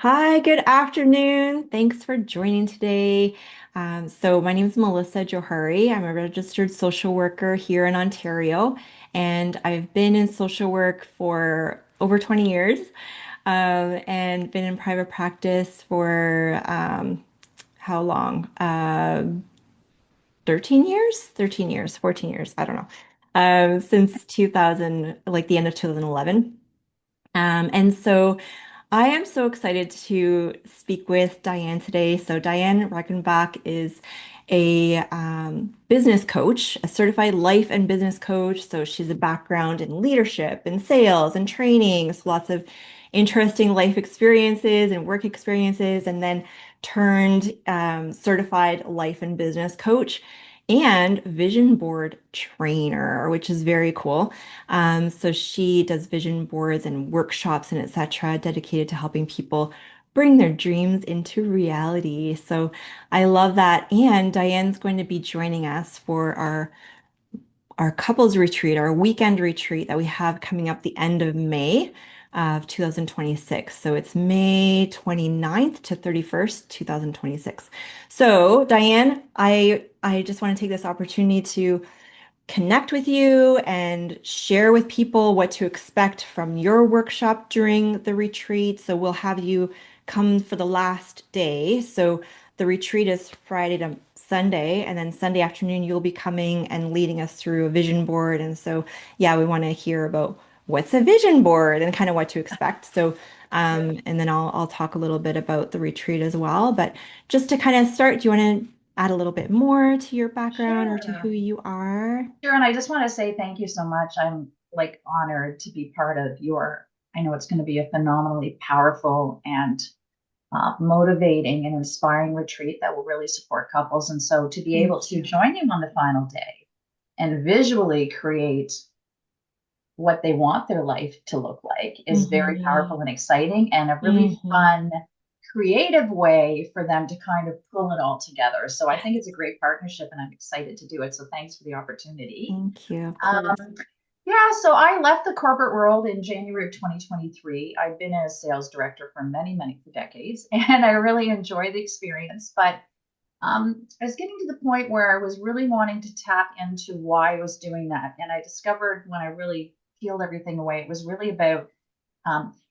Hi, good afternoon. Thanks for joining today. So my name is Melissa Johari. I'm a registered social worker here in Ontario, and I've been in social work for over 20 years, and been in private practice for how long? 13 years? 13 years, 14 years, I don't know. Since 2000, like the end of 2011. And so I am so excited to speak with Dianne today. So Dianne Reckenbach is a business coach, a certified life and business coach. So she's a background in leadership and sales and training, so lots of interesting life experiences and work experiences, and then turned certified life and business coach and vision board trainer, which is very cool. So she does vision boards and workshops and etc., dedicated to helping people bring their dreams into reality. So I love that. And Diane's going to be joining us for our couples retreat, our weekend retreat that we have coming up the end of May of 2026. So it's May 29th to 31st, 2026. So Dianne, I just want to take this opportunity to connect with you and share with people what to expect from your workshop during the retreat. So we'll have you come for the last day. So the retreat is Friday to Sunday, and then Sunday afternoon you'll be coming and leading us through a vision board. And so, yeah, we want to hear about what's a vision board and kind of what to expect. So, and then I'll talk a little bit about the retreat as well. But just to kind of start, do you want to add a little bit more to your background or to who Sure. you are? Sure. And I just want to say thank you so much. I'm like honored to be part of I know it's going to be a phenomenally powerful and motivating and inspiring retreat that will really support couples. And so to be able Thank to you. join you on the final day and visually create what they want their life to look like is very Hmm. powerful and exciting and a really Hmm. fun, creative way for them to kind of pull it all together. So I think it's a great partnership and I'm excited to do it. So thanks for the opportunity. Thank you, of course. Um, yeah, so I left the corporate world in January of 2023. I've been a sales director for many decades, and I really enjoy the experience. But I was getting to the point where I was really wanting to tap into why I was doing that. And I discovered when I really peeled everything away, it was really about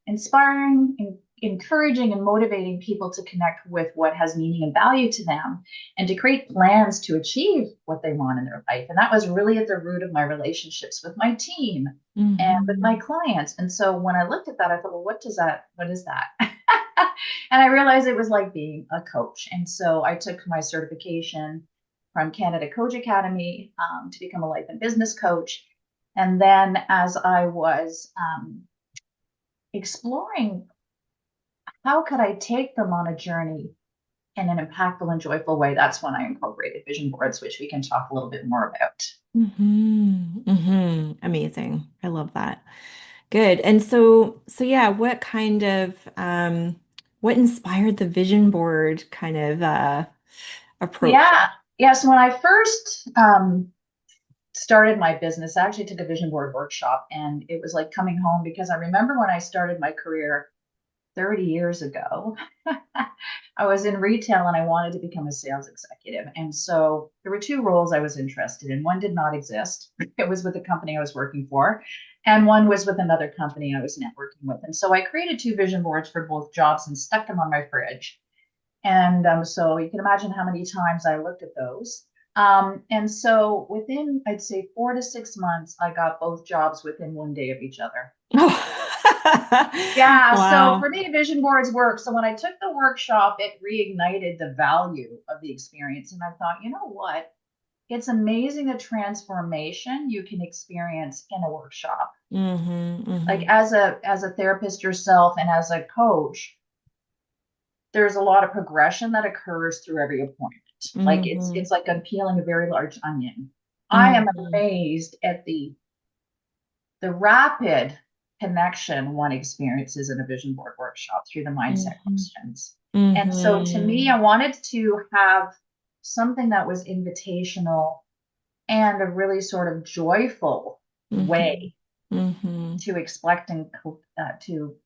inspiring, encouraging, and motivating people to connect with what has meaning and value to them and to create plans to achieve what they want in their life. And that was really at the root of my relationships with my team and with my Hmm. clients. And so when I looked at that, I thought, well, what is that? And I realized it was like being a coach. And so I took my certification from Canada Coach Academy to become a life and business coach. And then as I was exploring how could I take them on a journey in an impactful and joyful way, that's when I incorporated vision boards, which we can talk a little bit more about. Amazing. I love that. Good. And so yeah, what kind of what inspired the vision board kind of approach? Yeah. Yes. When I first started my business, I actually took a vision board workshop and it was like coming home because I remember when I started my career 30 years ago, I was in retail and I wanted to become a sales executive. And so there were two roles I was interested in. One did not exist, it was with the company I was working for, and one was with another company I was networking with. And so I created two vision boards for both jobs and stuck them on my fridge. And so you can imagine how many times I looked at those. And so within, I'd say 4 to 6 months, I got both jobs within one day of each other. Yeah, so Wow. for me, vision boards work. So when I took the workshop, it reignited the value of the experience. And I thought, you know what? It's amazing the transformation you can experience in a workshop. Like Hmm. as a therapist yourself and as a coach, there's a lot of progression that occurs through every appointment. Like it's Hmm. it's like I'm peeling a very large onion. I am Hmm. amazed at the rapid connection one experiences in a vision board workshop through the mindset Hmm. questions. And so to me, Hmm. I wanted to have something that was invitational and a really sort of joyful Hmm. way Hmm. to expect and to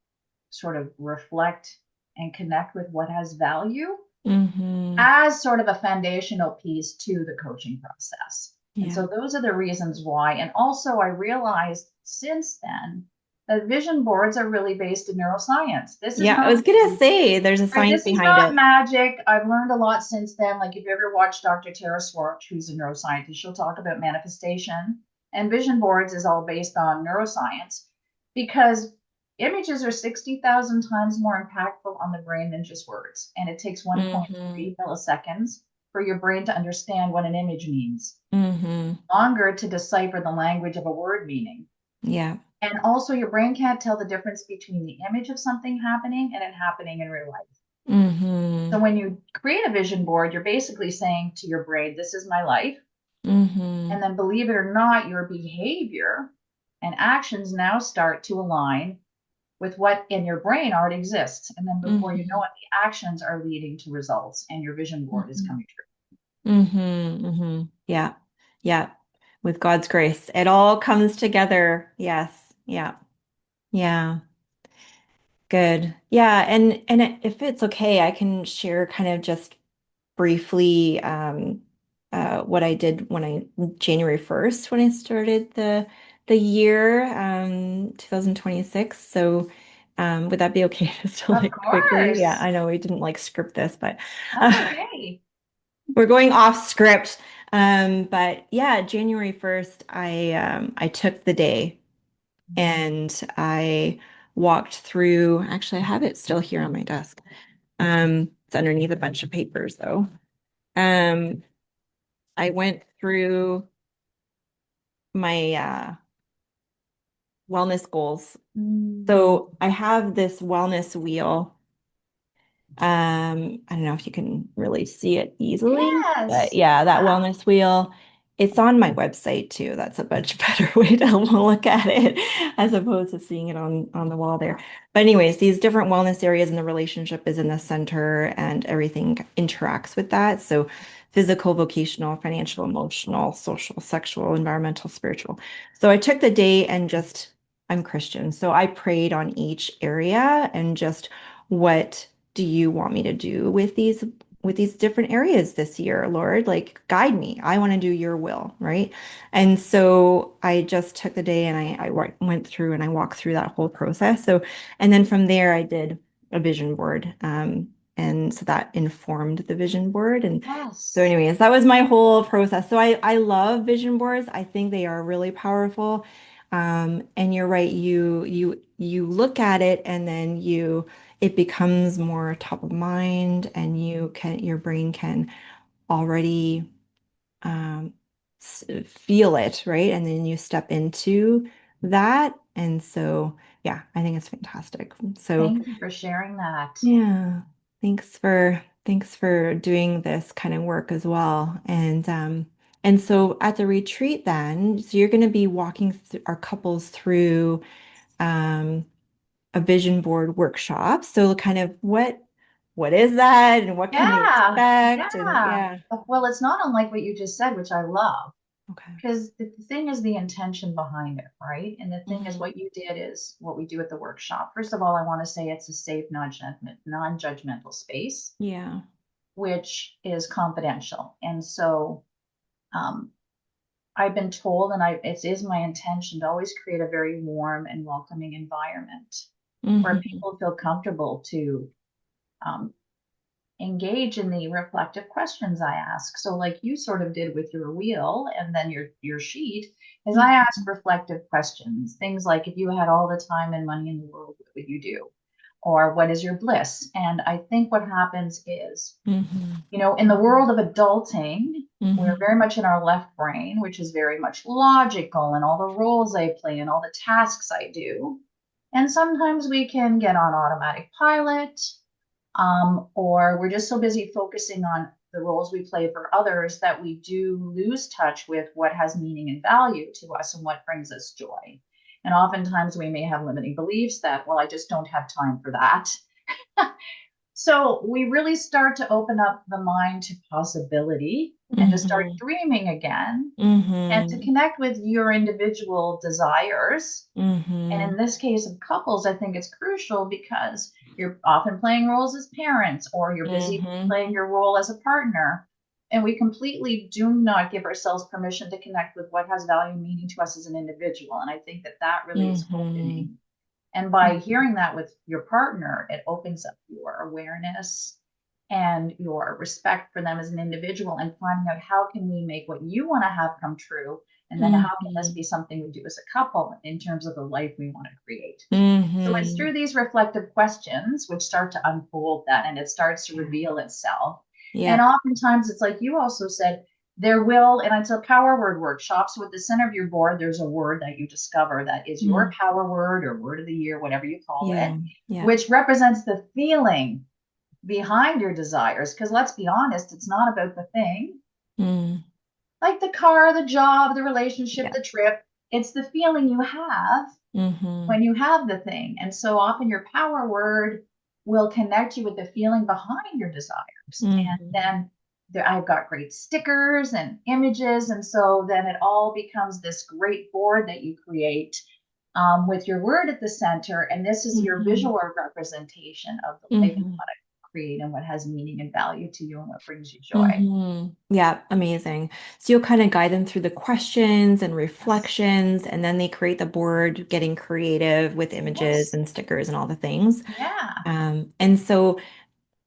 sort of reflect and connect with what has value Mm-hmm. as sort of a foundational piece to the coaching process. And Yeah. so those are the reasons why. And also, I realized since then that vision boards are really based in neuroscience. This is Yeah, I not was gonna say there's a right. science This is behind not it. magic. I've learned a lot since then. Like if you ever watched Dr. Tara Swart, who's a neuroscientist, she'll talk about manifestation. And vision boards is all based on neuroscience because images are 60,000 times more impactful on the brain than just words. And it takes Mm-hmm. 1.3 milliseconds for your brain to understand what an image means, Mm-hmm. longer to decipher the language of a word meaning. Yeah. And also, your brain can't tell the difference between the image of something happening and it happening in real life. So Mm-hmm. when you create a vision board, you're basically saying to your brain, this is my life. Mm-hmm. And then believe it or not, your behavior and actions now start to align with what in your brain already exists. And then before you know Mm-hmm. it, the actions are leading to results and your vision board is Mm-hmm. coming true. Mm-hmm. Mm-hmm. Yeah. Yeah. With God's grace, it all comes together. Yes. Yeah. Yeah. Good. Yeah. And if it's okay, I can share kind of just briefly what I did when I January 1st when I started the year 2026. So would that be okay just to Of like quickly? Yeah, course. I know we didn't like script this, but That's uh, okay. we're going off script. But yeah, January 1st, I took the day and I walked through, actually I have it still here on my desk. It's underneath a bunch of papers though. Um, I went through my wellness goals. So I have this wellness wheel. I don't know if you can really see it easily, but Yes. yeah, that Yeah. wellness wheel, it's on my website too. That's a much better way to look at it as opposed to seeing it on the wall there. But anyways, these different wellness areas and the relationship is in the center and everything interacts with that. So physical, vocational, financial, emotional, social, sexual, environmental, spiritual. So I took the day and just I'm Christian. So I prayed on each area and just what do you want me to do with these different areas this year, Lord? Like guide me. I want to do your will, right? And so I just took the day and went through and I walked through that whole process. So and then from there I did a vision board. And so that informed the vision board. And so Yes. anyways, that was my whole process. So I love vision boards. I think they are really powerful. And you're right, you look at it and then it becomes more top of mind and your brain can already um, feel it, right? And then you step into that. And so, yeah, I think it's fantastic. So, Thank you for sharing that. yeah, thanks for doing this kind of work as well. And so at the retreat then, so you're going to be walking our couples through um a vision board workshop. So kind of what is that and what can they Yeah. expect? And Yeah. yeah. Well, it's not unlike what you just said, which I love. Okay. Because the thing is the intention behind it, right? And the thing is Hmm. what you did is what we do at the workshop. First of all, I want to say it's a safe, non-judgmental space, Yeah. which is confidential. And so um, I've been told, and it is my intention to always create a very warm and welcoming environment where Hmm. people feel comfortable to um, engage in the reflective questions I ask. So like you sort of did with your wheel and then your sheet, is I ask reflective questions. Things like if you had all the time and money in the world, what would you do? Or what is your bliss? And I think what happens is, Hmm. in the world of adulting, we're Hmm. very much in our left brain, which is very much logical and all the roles I play and all the tasks I do. And sometimes we can get on automatic pilot, or we're just so busy focusing on the roles we play for others that we do lose touch with what has meaning and value to us and what brings us joy. And oftentimes we may have limiting beliefs that, well, I just don't have time for that. So we really start to open up the mind to possibility and to start Hmm. dreaming again and to Hmm. connect with your individual desires. And in Hmm. this case of couples, I think it's crucial because you're often playing roles as parents, or you're busy Mm-hmm. playing your role as a partner. And we completely do not give ourselves permission to connect with what has value and meaning to us as an individual. And I think that that really is Mm-hmm. opening. And by hearing that with your partner, it opens up your awareness and your respect for them as an individual, and finding out how can we make what you want to have come true, and then how can this Mm-hmm. be something we do as a couple in terms of the life we want to create. So it's Mm-hmm. through these reflective questions which start to unfold that, and it starts to Yeah. reveal itself. And Yeah. oftentimes it's like you also said, there will, and it's a power word workshop. So at the center of your board, there's a word that you discover that is your Mm. power word or word of the year, whatever you call it, Yeah. Yeah. which represents the feeling behind your desires. Because let's be honest, it's not about the thing, Mm. like the car, the job, the relationship, Yeah. the trip. It's the feeling you have Mm-hmm. when you have the thing. And so often your power word will connect you with the feeling behind your desires. And Mm-hmm. then I've got great stickers and images. And so then it all becomes this great board that you create, with your word at the center. And this is your Mm-hmm. visual representation of the life you Mm-hmm. want to create and what has meaning and value to you and what brings you joy. Mm-hmm. Yeah, amazing. So you'll kind of guide them through the questions and Yes. reflections, and then they create the board, getting creative with images Yes. and stickers and all the things. Yeah. And so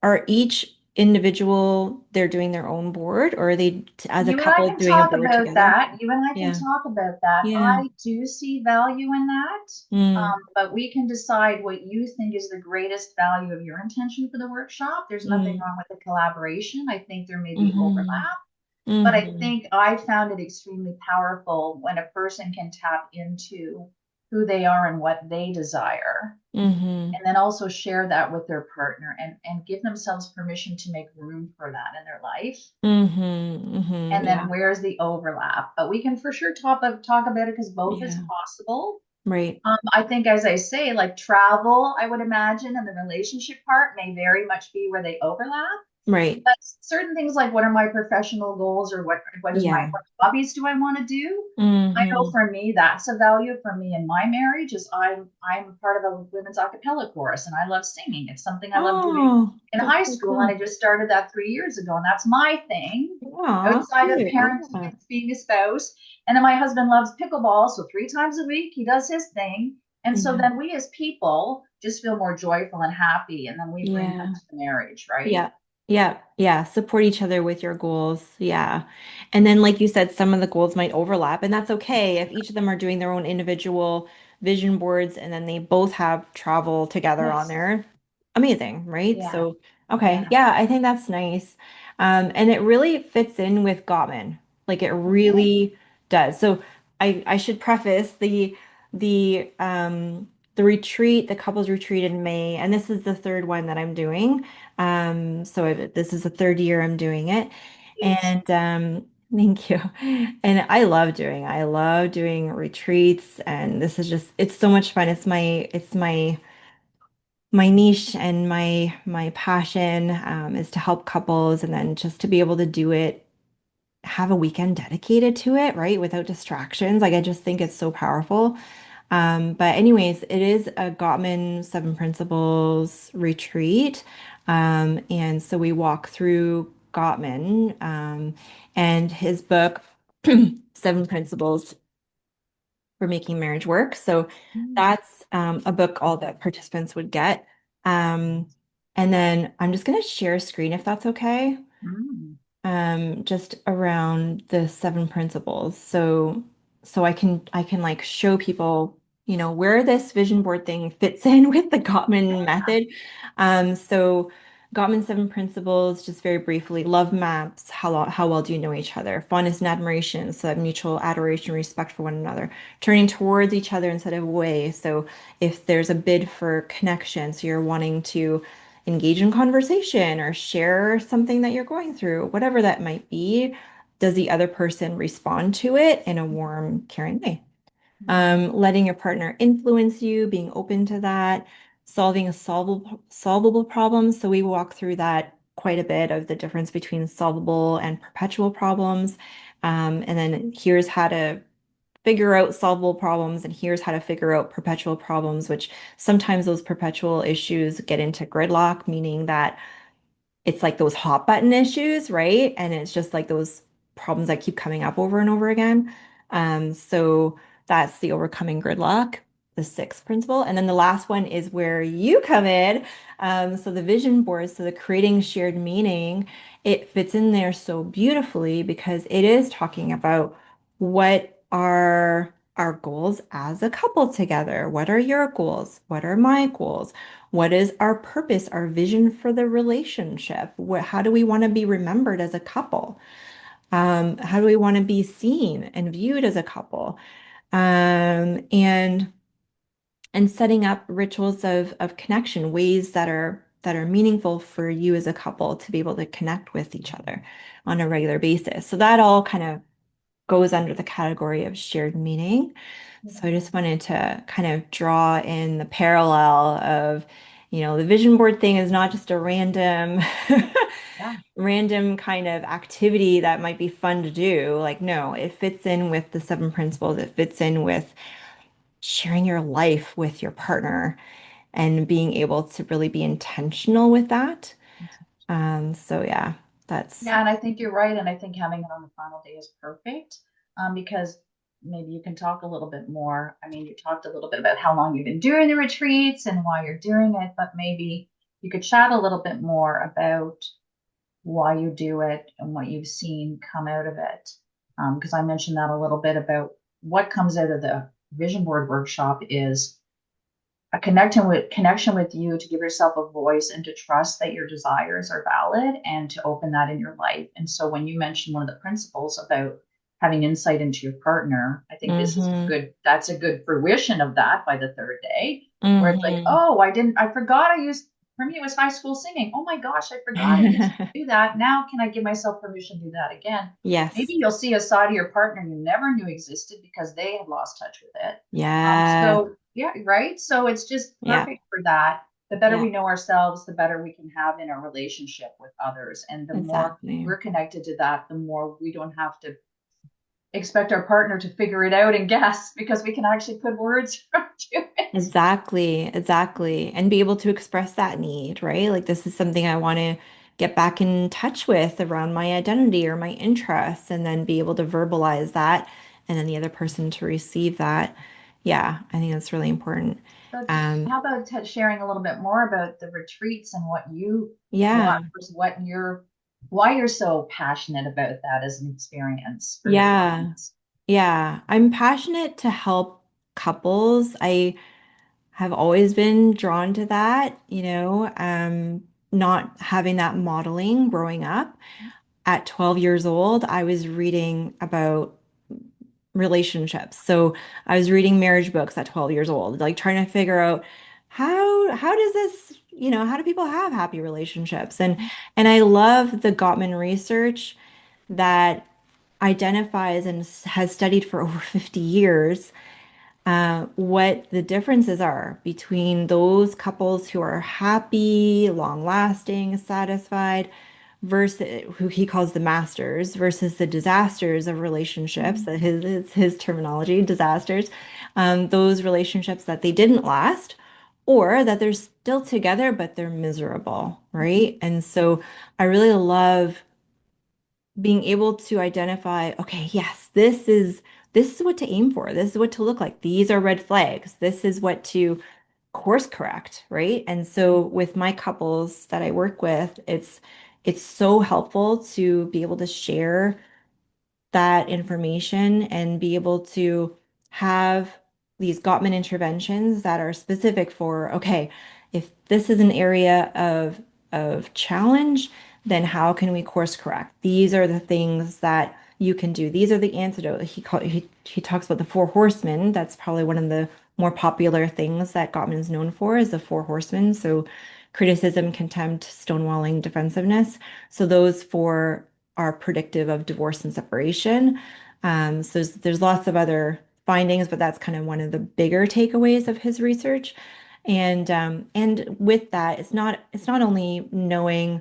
are each individual, they're doing their own board, or are they as a You and I couple can doing a talk board about together? that. You and I can Yeah. talk about that. Yeah. I do see value in that. Mm. But we can decide what you think is the greatest value of your intention for the workshop. There's nothing Mm. wrong with the collaboration. I think there may be Mm-hmm. overlap, but I Mm-hmm. think I found it extremely powerful when a person can tap into who they are and what they desire, Mm-hmm. and then also share that with their partner, and give themselves permission to make room for that in their life. Mm-hmm. Mm-hmm. And then Yeah. where's the overlap? But we can for sure talk about it because both is Yeah. possible. Right. I think, as I say, like travel, I would imagine, and the relationship part may very much be where they overlap. Right. But certain things like what are my professional goals, or what is my Yeah. what hobbies do I want to do? I know Mm-hmm. for me that's a value for me in my marriage. Is I'm part of a women's a cappella chorus and I love singing. It's something I love doing Oh, in that's high so school, and I cool. just started that 3 years ago, and that's my thing Aw, outside of cute. I love parenting that. and being a spouse. And then my husband loves pickleball, so 3 times a week he does his thing. And so Yeah. then we as people just feel more joyful and happy, and then we bring that Yeah. to the marriage, right? Yeah. Yeah. Yeah. Support each other with your goals. Yeah. And then, like you said, some of the goals might overlap, and that's okay if each of them are doing their own individual vision boards and then they both have travel together on Yes. there. Amazing, right? Yeah. So, okay. Yeah. Yeah, I think that's nice. And it really fits in with Gottman. Like it Okay. really does. So I should preface the retreat, the couples retreat in May, and this is the third one that I'm doing. This is the third year I'm doing it. Great. And thank you. And I love doing retreats, and this is just it's so much fun. It's my niche and my passion is to help couples and then just to be able to do it, have a weekend dedicated to it, right? Without distractions. Like I just think it's so powerful. But anyways, it is a Gottman Seven Principles retreat. And so we walk through Gottman and his book, Seven Principles for Making Marriage Work. So Mm. that's a book all the participants would get. Um, and then I'm just going to share a screen if that's okay, Mm. just around the seven principles. So I can like show people, where this vision board thing fits in with the Gottman method. So Gottman Seven Principles, just very briefly, love maps, how well do you know each other? Fondness and admiration, so that mutual adoration, respect for one another, turning towards each other instead of away. So if there's a bid for connection, so you're wanting to engage in conversation or share something that you're going through, whatever that might be, does the other person respond to it in a warm, caring way? Mm. Letting your partner influence you, being open to that, solving a solvable problems. So we walk through that quite a bit of the difference between solvable and perpetual problems. And then here's how to figure out solvable problems, and here's how to figure out perpetual problems, which sometimes those perpetual issues get into gridlock, meaning that it's like those hot button issues, right? And it's just like those problems that keep coming up over and over again. So that's the overcoming gridlock, the sixth principle. And then the last one is where you come in. So the vision board, so the creating shared meaning, it fits in there so beautifully because it is talking about what are our goals as a couple together. What are your goals? What are my goals? What is our purpose, our vision for the relationship? How do we want to be remembered as a couple? How do we want to be seen and viewed as a couple? And setting up rituals of connection, ways that are meaningful for you as a couple to be able to connect with each other on a regular basis. So that all kind of goes under the category of shared meaning. So I Yeah. just wanted to kind of draw in the parallel of, the vision board thing is not just a random, Yeah. random kind of activity that might be fun to do. Like, no, it fits in with the seven principles. It fits in with sharing your life with your partner and being able to really be intentional with that. So yeah, that's Yeah, and I think you're right. And I think having it on the final day is perfect, because maybe you can talk a little bit more. I mean, you talked a little bit about how long you've been doing the retreats and why you're doing it, but maybe you could chat a little bit more about why you do it and what you've seen come out of it. Because I mentioned that a little bit about what comes out of the vision board workshop is a connection with you to give yourself a voice and to trust that your desires are valid and to open that in your life. And so when you mentioned one of the principles about having insight into your partner, I think this is a mm-hmm, that's a good fruition of that by the third day, where it's like, mm-hmm. oh, I forgot I used, for me it was high school singing. Oh my gosh, I forgot I used to do that. Now can I give myself permission to do that again? Maybe Yes. you'll see a side of your partner you never knew existed because they have lost touch with it. Yeah. So yeah, right. So it's just Yeah. perfect for that. The better Yeah. we know ourselves, the better we can have in our relationship with others. And the more Exactly. we're connected to that, the more we don't have to expect our partner to figure it out and guess because we can actually put words to it. Exactly, exactly. And be able to express that need, right? Like this is something I want to get back in touch with around my identity or my interests, and then be able to verbalize that, and then the other person to receive that. Yeah, I think that's really important. So Um, how about sharing a little bit more about the retreats and yeah, what you're, why you're so passionate about that as an experience for your yeah, clients? yeah. I'm passionate to help couples. I have always been drawn to that, not having that modeling growing up. At 12 years old, I was reading about relationships. So I was reading marriage books at 12 years old, like trying to figure out how does this, how do people have happy relationships? And I love the Gottman research that identifies and has studied for over 50 years what the differences are between those couples who are happy, long-lasting, satisfied, versus who he calls the masters, versus the disasters of relationships. That his terminology, disasters. Those relationships that they didn't last, or that they're still together but they're miserable, right? And so I really love being able to identify, okay, yes, this is what to aim for. This is what to look like. These are red flags. This is what to course correct, right? And so with my couples that I work with, it's so helpful to be able to share that information and be able to have these Gottman interventions that are specific for, okay, if this is an area of challenge, then how can we course correct? These are the things that you can do. These are the antidote. He talks about the four horsemen. That's probably one of the more popular things that Gottman is known for is the four horsemen. So criticism, contempt, stonewalling, defensiveness. So those four are predictive of divorce and separation. So there's lots of other findings, but that's kind of one of the bigger takeaways of his research. And with that, it's not only knowing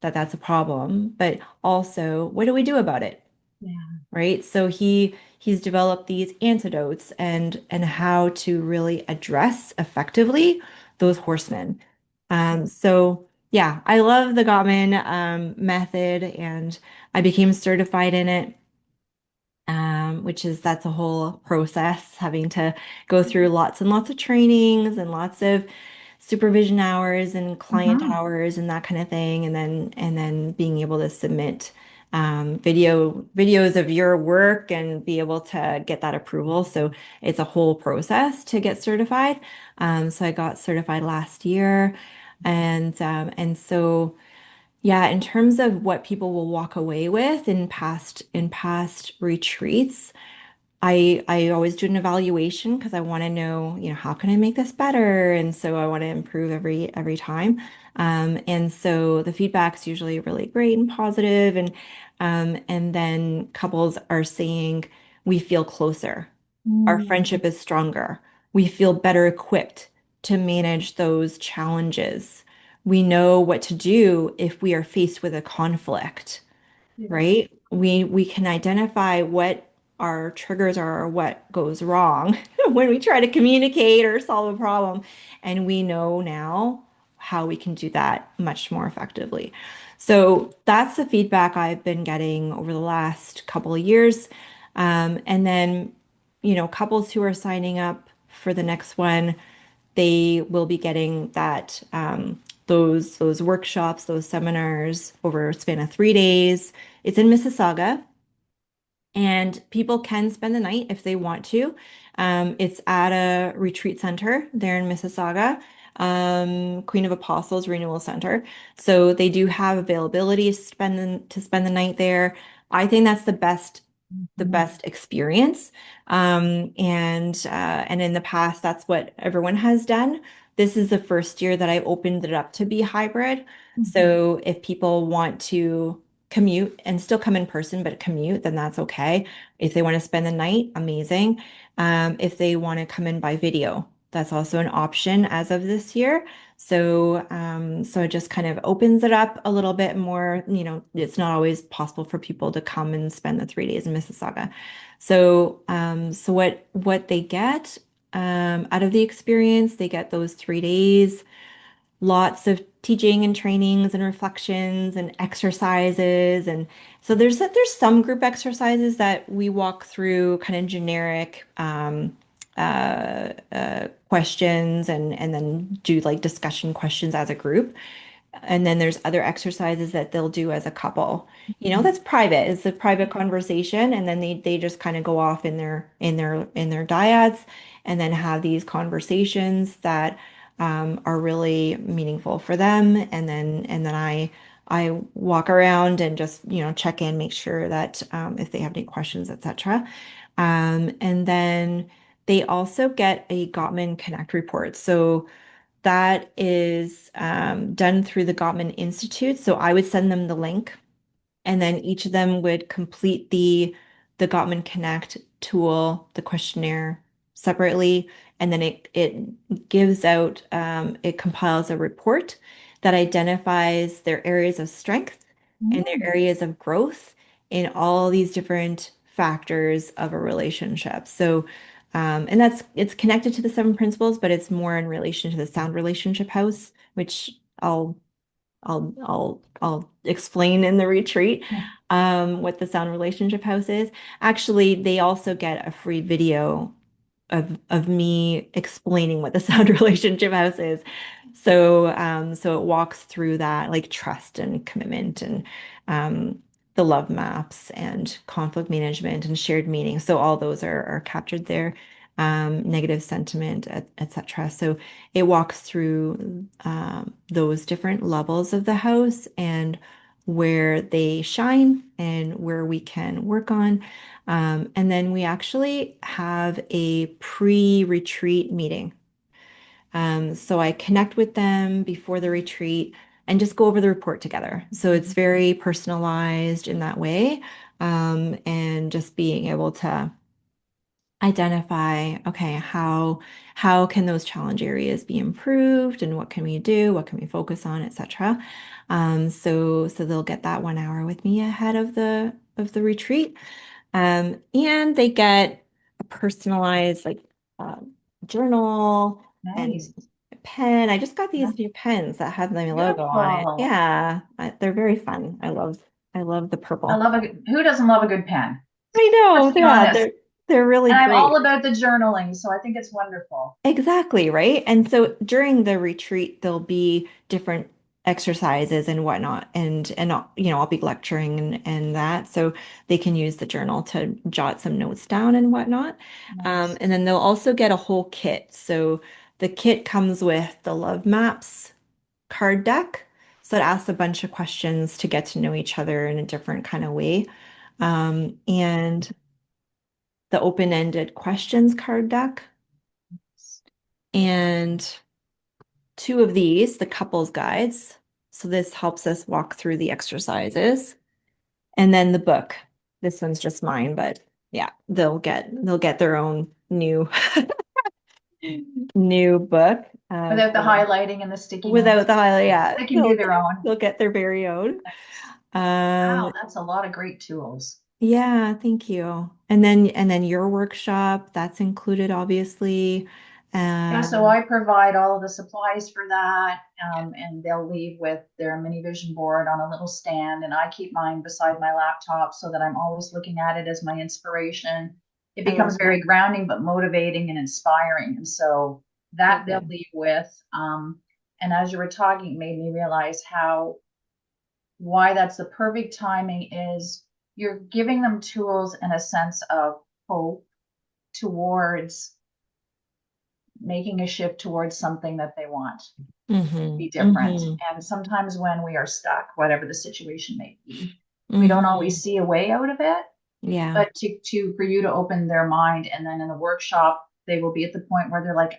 that that's a problem, but also what do we do about it? Yeah. Right? So he he's developed these antidotes and how to really address effectively those horsemen. So yeah, I love the Gottman method, and I became certified in it, which is that's a whole process, having to go through lots and lots of trainings and lots of supervision hours and client Mm-hmm. hours and that kind of thing, and then being able to submit videos of your work and be able to get that approval. So it's a whole process to get certified. So I got certified last year, and so. Yeah, in terms of what people will walk away with in past retreats, I always do an evaluation because I want to know, how can I make this better? And so I want to improve every time. And so the feedback's usually really great and positive, and then couples are saying we feel closer. Our Mm-hmm. friendship is stronger. We feel better equipped to manage those challenges. We know what to do if we are faced with a conflict, Yeah. right? We can identify what our triggers are or what goes wrong when we try to communicate or solve a problem. And we know now how we can do that much more effectively. So that's the feedback I've been getting over the last couple of years. And then, couples who are signing up for the next one, they will be getting those workshops, those seminars over a span of 3 days. It's in Mississauga, and people can spend the night if they want to. It's at a retreat center there in Mississauga, Queen of Apostles Renewal Center. So they do have availability to spend the night there. I think that's the Mhm. best experience. And in the past, that's what everyone has done. This is the first year that I opened it up to be hybrid. Mhm. So if people want to commute and still come in person, but commute, then that's okay. If they want to spend the night, amazing. If they want to come in by video, that's also an option as of this year. So it just kind of opens it up a little bit more. It's not always possible for people to come and spend the 3 days in Mississauga. So what they get out of the experience, they get those 3 days, lots of teaching and trainings and reflections and exercises. And so there's some group exercises that we walk through, kind of generic questions, and then do like discussion questions as a group. And then there's other exercises that they'll do as a couple. That's private. It's a private conversation, and then they just kind of go off in their dyads, and then have these conversations that are really meaningful for them. And then I walk around and just check in, make sure that if they have any questions, etc. And then they also get a Gottman Connect report. So that is done through the Gottman Institute. So I would send them the link, and then each of them would complete the Gottman Connect tool, the questionnaire separately, and then it gives out it compiles a report that identifies their areas of strength and their Mhm. areas of growth in all these different factors of a relationship. So and it's connected to the seven principles, but it's more in relation to the sound relationship house, which I'll explain in the retreat what the sound relationship house is. Actually, they also get a free video of me explaining what the sound relationship house is. So it walks through that, like trust and commitment, and the love maps and conflict management and shared meaning. So all those are captured there. Negative sentiment, etc. So it walks through those different levels of the house and where they shine and where we can work on. And then we actually have a pre-retreat meeting. So I connect with them before the retreat and just go over the report together. So it's very personalized in that way. And just being able to identify, okay, how can those challenge areas be improved, and what can we do, what can we focus on, etc. So they'll get that 1 hour with me ahead of the retreat. And they get a personalized like journal Nice. and a pen. I just got Yeah. these new pens that have my logo on it. Beautiful. Yeah, they're very fun. I love the I purple. love who doesn't love a good pen? I Let's know, be yeah, honest. they're really And I'm all great. about the journaling, so I think it's wonderful. Exactly, right? And so during the retreat, there'll be different exercises and whatnot, and I'll be lecturing and that, so they can use the journal to jot some notes down and whatnot. Nice. And then they'll also get a whole kit. So the kit comes with the Love Maps card deck. So it asks a bunch of questions to get to know each other in a different kind of way. And the open-ended questions card deck. And two of these, the couples guides. So this helps us walk through the exercises. And then the book. This one's just mine, but yeah, they'll get their own new book Without the for highlighting and the sticky without notes, the highlight. Yeah, they can do they'll their own. they'll get their very own. Nice. Um, Wow, that's a lot of great tools. yeah, thank you. And then your workshop, that's included, obviously. Yeah, so Um, I provide all of the supplies for that, and they'll leave with their mini vision board on a little stand, and I keep mine beside my laptop so that I'm always looking at it as my inspiration. It I becomes love very that. grounding, but motivating and inspiring, and so that they'll Good. leave with. And as you were talking, it made me realize how why that's the perfect timing is you're giving them tools and a sense of hope towards making a shift towards something that they want Mm-hmm. be different. Mm-hmm. And sometimes when we are stuck, whatever the situation may be, we don't Mm-hmm. always see a way out of it. Yeah. But to for you to open their mind, and then in the workshop, they will be at the point where they're like,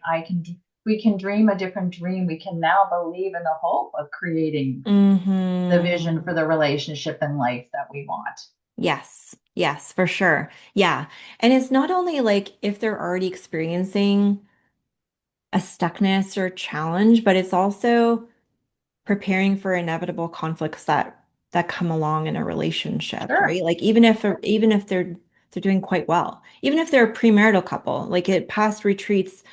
we can dream a different dream. We can now believe in the hope of creating the vision Mm-hmm. for the relationship and life that we want. Yes. Yes, for sure. Yeah. And it's not only like if they're already experiencing a stuckness or challenge, but it's also preparing for inevitable conflicts that come along in a relationship, Sure. right? Like even if they're doing quite well, even if they're a premarital couple, like at past retreats,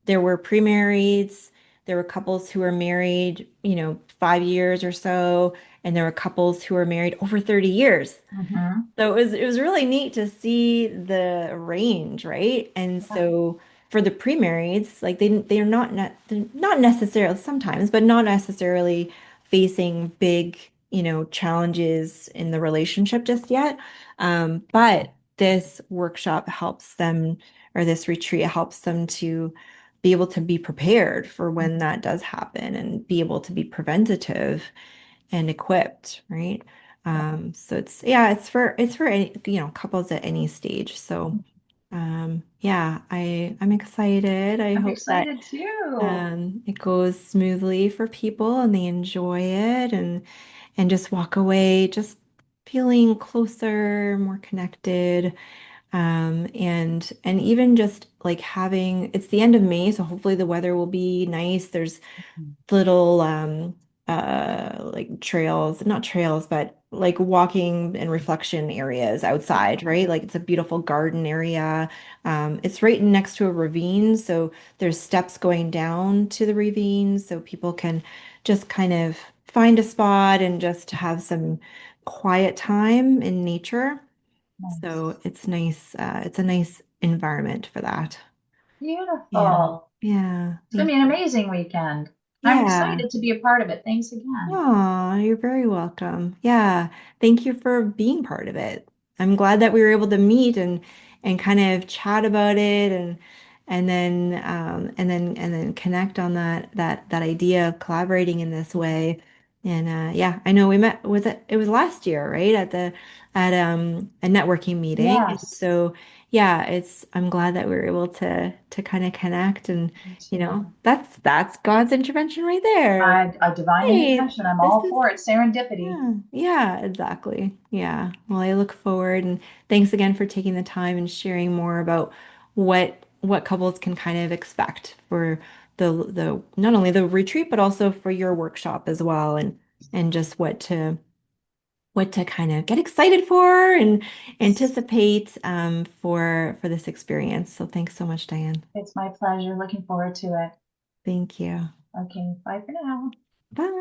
there were pre-marrieds, there were couples who were married, 5 years or so, and there were couples who were married over 30 years. Mm-hmm. So it was really neat to see the range, right? And Yeah. so for the pre-marrieds, like they're not necessarily sometimes, but not necessarily facing big, challenges in the relationship just yet. But this workshop helps them, or this retreat helps them to be able to be prepared for when that does happen and be able to be preventative and equipped, right? So it's for any, couples at any stage. So yeah, I'm excited. I I'm hope that excited too. it goes smoothly for people and they enjoy it and just walk away just feeling closer, more connected. And even just like having it's the end of May, so hopefully the weather will be nice. There's little like trails, not trails, but like walking and reflection areas outside, right? Like it's a beautiful garden area. It's right next to a ravine, so there's steps going down to the ravine so people can just kind of find a spot and just have some quiet time in nature. Nice. So it's nice. It's a nice environment for that. Yeah. Beautiful. Yeah. It's going Thank to be an you. amazing weekend. I'm Yeah. excited to be a part of it. Thanks again. Oh, you're very welcome. Yeah. Thank you for being part of it. I'm glad that we were able to meet and kind of chat about it and then connect on that idea of collaborating in this way. And yeah, I know we met it was last year, right? At a networking meeting. And Yes, so yeah, I'm glad that we were able to kind of connect and me too. that's God's intervention right there. A divine Hey, intervention. I'm this all is, for it. Serendipity. yeah, yeah, exactly. Yeah. Well, I look forward and thanks again for taking the time and sharing more about what couples can kind of expect for the not only the retreat but also for your workshop as well and just what to kind of get excited for and anticipate for this experience. So thanks so much, Diane. It's my pleasure. Looking forward to it. Thank you. Okay, bye for now. Bye.